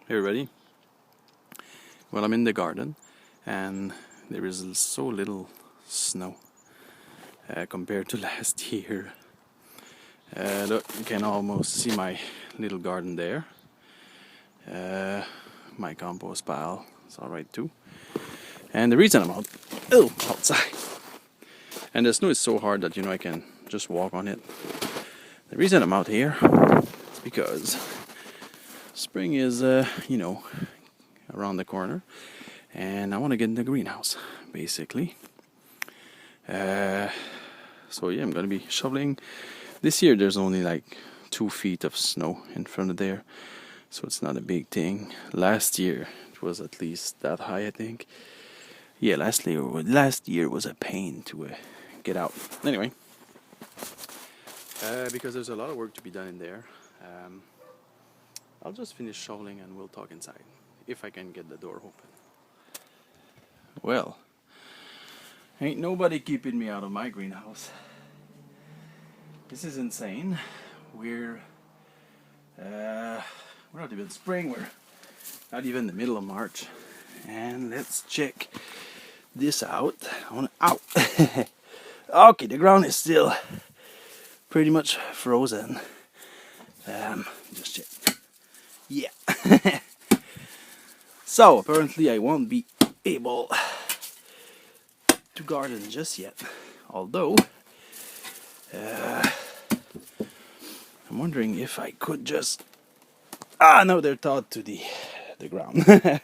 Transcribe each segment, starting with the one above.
Hey everybody. Well, I'm in the garden and there is so little snow compared to last year. Look, you can almost see my little garden there. My compost pile is alright too. And the reason I'm outside and the snow is so hard that I can just walk on it. The reason I'm out here is because spring is around the corner and I want to get in the greenhouse basically. So yeah, I'm gonna be shoveling. This year there's only like 2 feet of snow in front of there, so it's not a big thing. Last year it was at least that high, I think. Yeah, last year was a pain to get out. Anyway, because there's a lot of work to be done in there, I'll just finish shoveling and we'll talk inside if I can get the door open. Well, ain't nobody keeping me out of my greenhouse. This is insane. We're not even spring, we're not even the middle of March. And let's check this out. Okay, the ground is still pretty much frozen. Just check. Yeah. So apparently I won't be able to garden just yet. Although I'm wondering if I could just... no, they're tied to the ground. I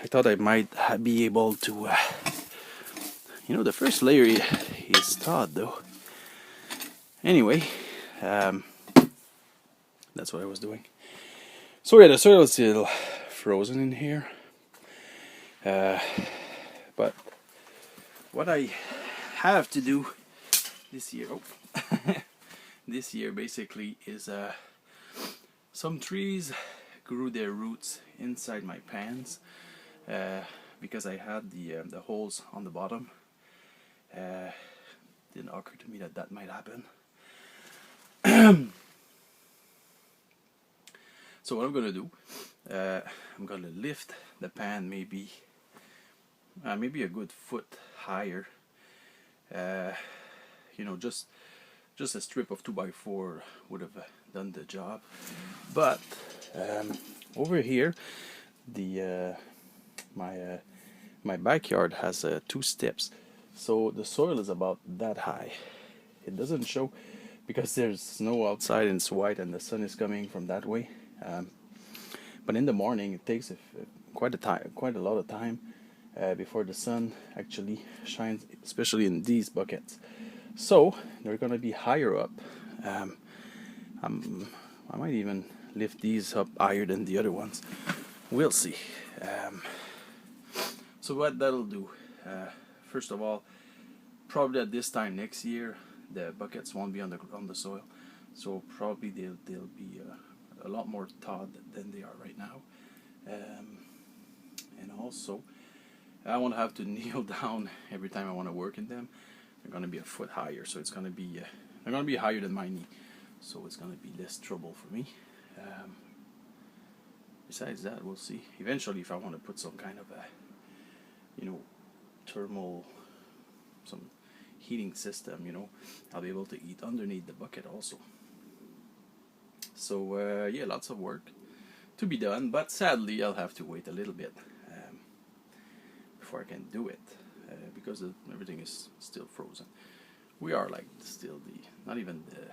thought I might be able to... the first layer is tied though. Anyway, that's what I was doing. So yeah, the soil is still frozen in here. But what I have to do this year... this year basically is some trees grew their roots inside my pans because I had the holes on the bottom. Didn't occur to me that might happen. So what I'm gonna do, I'm gonna lift the pan maybe a good foot higher. Just a strip of 2x4 would have done the job. But over here, my backyard has 2 steps, so the soil is about that high. It doesn't show because there's snow outside and it's white and the sun is coming from that way. But in the morning, it takes quite a lot of time before the sun actually shines, especially in these buckets. So they're gonna be higher up. I might even lift these up higher than the other ones. We'll see. So what that'll do, first of all, probably at this time next year, the buckets won't be on the soil, so probably they'll be a lot more thawed than they are right now. And also, I won't have to kneel down every time I want to work in them. They're gonna be a foot higher, so it's gonna be they're gonna be higher than my knee, so it's gonna be less trouble for me. Besides that, we'll see. Eventually, if I want to put some kind of a thermal, some heating system, I'll be able to eat underneath the bucket also. So yeah, lots of work to be done, but sadly I'll have to wait a little bit before I can do it. Because everything is still frozen. We are like still not even the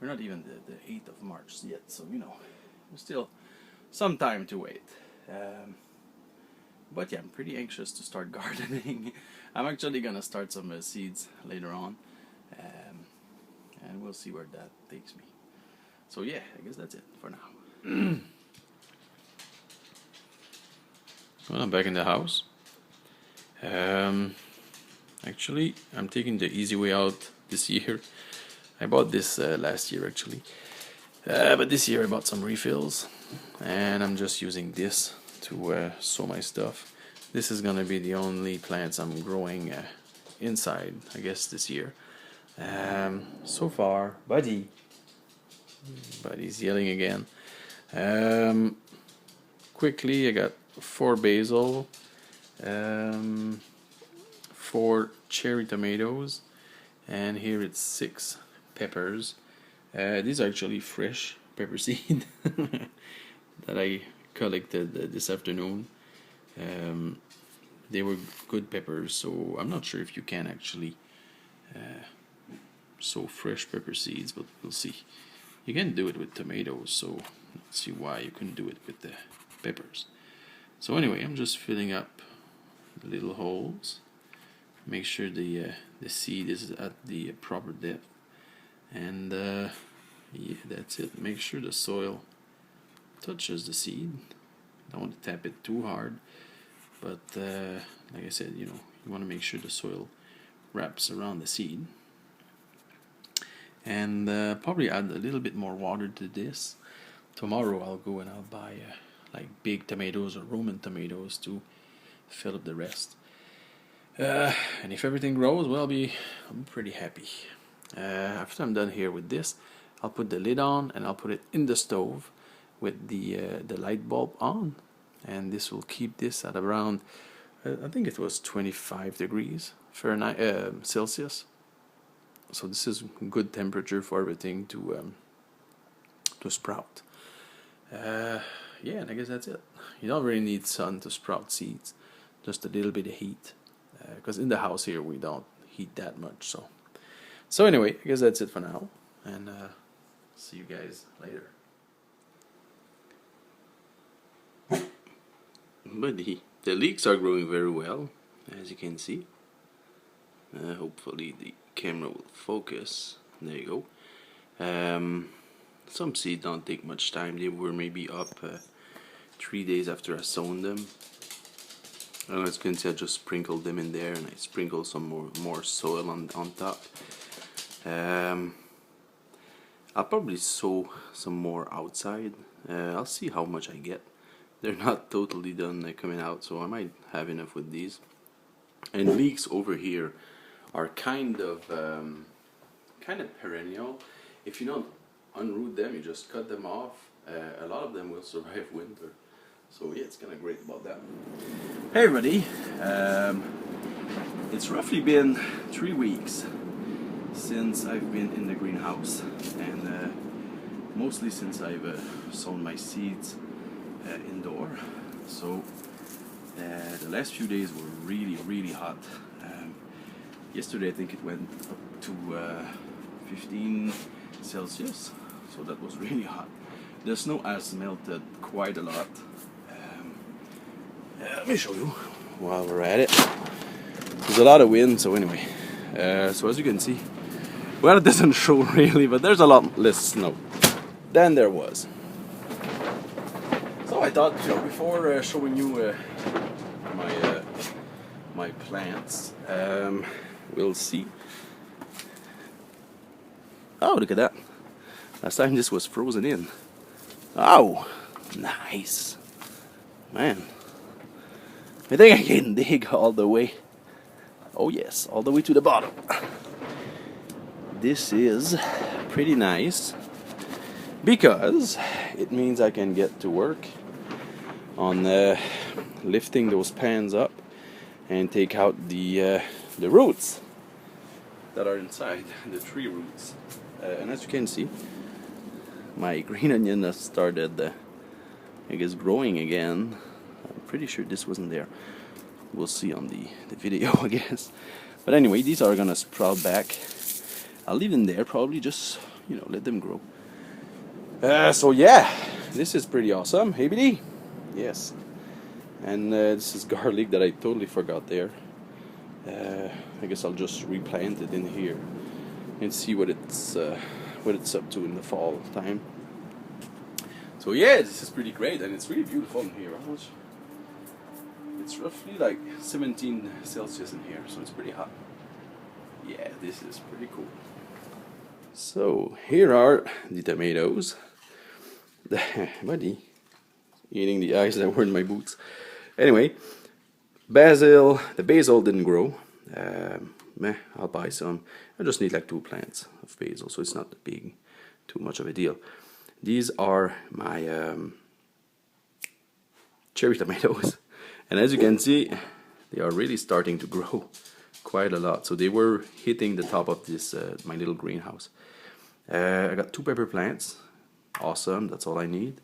8th of March yet, so there's still some time to wait. But yeah, I'm pretty anxious to start gardening. I'm actually gonna start some seeds later on, and we'll see where that takes me. So yeah, I guess that's it for now. Well, I'm back in the house. Actually, I'm taking the easy way out this year. I bought this last year actually, but this year I bought some refills, and I'm just using this to sow my stuff. This is gonna be the only plants I'm growing inside, I guess, this year. So far, buddy's yelling again. Um, quickly, I got 4 basil, 4 cherry tomatoes, and here it's 6 peppers. These are actually fresh pepper seed that I collected this afternoon. Um, they were good peppers, so I'm not sure if you can actually sow fresh pepper seeds, but we'll see. You can do it with tomatoes, so let's see why you couldn't do it with the peppers. So anyway, I'm just filling up the little holes. Make sure the seed is at the proper depth, and yeah, that's it. Make sure the soil touches the seed. Don't want to tap it too hard, but like I said, you want to make sure the soil wraps around the seed. And probably add a little bit more water to this. Tomorrow I'll go and I'll buy like big tomatoes or Roman tomatoes to fill up the rest. And if everything grows, well, I'll be pretty happy. After I'm done here with this, I'll put the lid on and I'll put it in the stove with the light bulb on, and this will keep this at around I think it was 25 degrees Fahrenheit Celsius. So this is good temperature for everything to sprout. Yeah, and I guess that's it. You don't really need sun to sprout seeds, just a little bit of heat, because in the house here we don't heat that much. So anyway, I guess that's it for now, and see you guys later. But the leeks are growing very well, as you can see. Hopefully the camera will focus. There you go. Some seeds don't take much time. They were maybe up 3 days after I sown them. And as you can see, I just sprinkled them in there, and I sprinkled some more soil on top. I'll probably sow some more outside. I'll see how much I get. They're not totally done coming out, so I might have enough with these. And leeks over here are kind of perennial. If you don't unroot them, you just cut them off. A lot of them will survive winter. So yeah, it's kind of great about that. Hey everybody, it's roughly been 3 weeks since I've been in the greenhouse, and mostly since I've sown my seeds indoor. So the last few days were really hot. Yesterday I think it went up to 15 Celsius, so that was really hot. The snow has melted quite a lot. Let me show you while we're at it. There's a lot of wind, so anyway. So as you can see, well, it doesn't show really, but there's a lot less snow than there was. So I thought, before showing you my plants, we'll see. Oh, look at that! Last time this was frozen in. Oh, nice, man. I think I can dig all the way. Oh yes, all the way to the bottom. This is pretty nice because it means I can get to work on lifting those pans up and take out the roots that are inside, the tree roots. And as you can see, my green onion has started, I guess, growing again. I'm pretty sure this wasn't there. We'll see on the video, I guess. But anyway, these are gonna sprout back. I'll leave them there, probably just, let them grow. So yeah, this is pretty awesome. Hey, BD? Yes. And this is garlic that I totally forgot there. I guess I'll just replant it in here and see what it's up to in the fall time. So yeah, this is pretty great, and it's really beautiful in here. How much? It's roughly like 17 Celsius in here, so it's pretty hot. Yeah, this is pretty cool. So here are the tomatoes. Buddy, eating the ice that were in my boots. Anyway, the basil didn't grow. I'll buy some. I just need like 2 plants of basil, so it's not too much of a deal. These are my cherry tomatoes, and as you can see, they are really starting to grow quite a lot. So they were hitting the top of this my little greenhouse. I got 2 pepper plants. Awesome, that's all I need.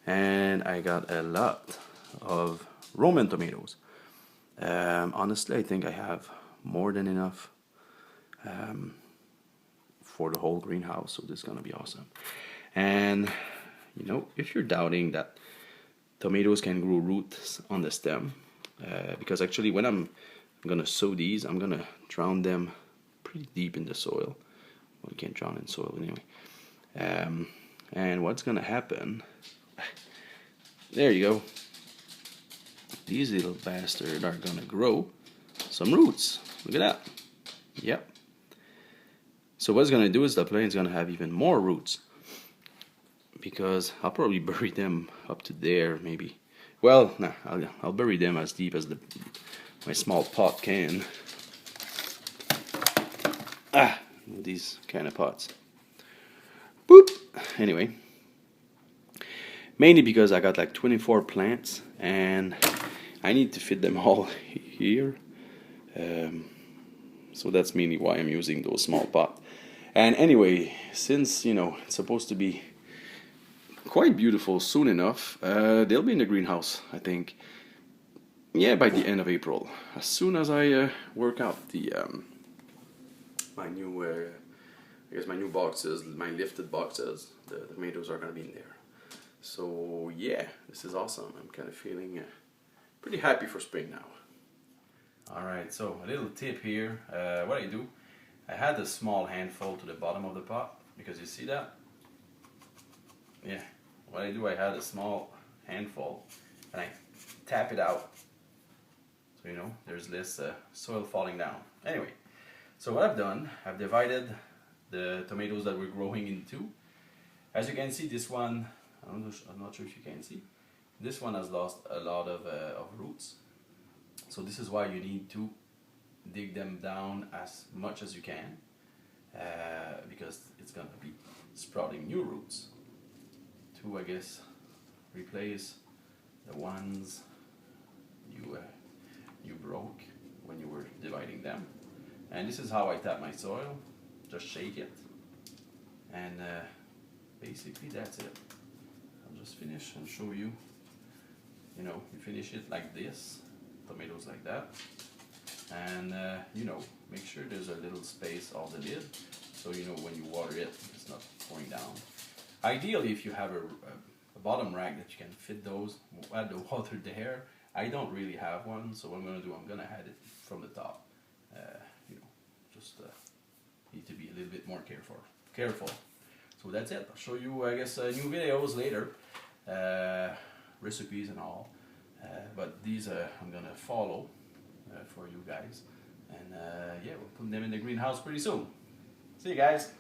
And I got a lot of Roman tomatoes. Honestly, I think I have more than enough for the whole greenhouse, so this is gonna be awesome. And you know, if you're doubting that tomatoes can grow roots on the stem, because actually when I'm gonna sow these, I'm gonna drown them pretty deep in the soil. Well, you can't drown in soil anyway. And what's gonna happen? There you go. These little bastards are gonna grow some roots. Look at that. Yep. So what's gonna do is the plant's gonna have even more roots, because I'll probably bury them up to there, maybe. Well, nah, I'll bury them as deep as my small pot can. These kind of pots. Boop. Anyway, mainly because I got like 24 plants and I need to fit them all here. So that's mainly why I'm using those small pots. And anyway, since you know it's supposed to be quite beautiful soon enough, they'll be in the greenhouse, I think. Yeah, by the end of April, as soon as I work out the my new, I guess my new boxes, my lifted boxes, the tomatoes are gonna be in there. So yeah, this is awesome. I'm kind of feeling pretty happy for spring now. Alright, so a little tip here. What I do, I had a small handful to the bottom of the pot, because you see that? Yeah, what I do, I had a small handful and I tap it out. So you know, there's less soil falling down. Anyway, so what I've done, I've divided the tomatoes that we're growing in two. As you can see, this one, I'm not sure if you can see, this one has lost a lot of roots. So this is why you need to dig them down as much as you can, because it's going to be sprouting new roots to, I guess, replace the ones you broke when you were dividing them. And this is how I tap my soil. Just shake it, and basically that's it. I'll just finish and show you. You know, you finish it like this, tomatoes like that, and you know, make sure there's a little space on the lid, so you know when you water it, it's not pouring down. Ideally, if you have a bottom rack that you can fit those, add the water there. I don't really have one, so what I'm gonna do, I'm gonna add it from the top. You know, just need to be a little bit more careful. So that's it. I'll show you, I guess, new videos later, recipes and all. But these I'm gonna follow for you guys, and yeah, we'll put them in the greenhouse pretty soon. See you guys.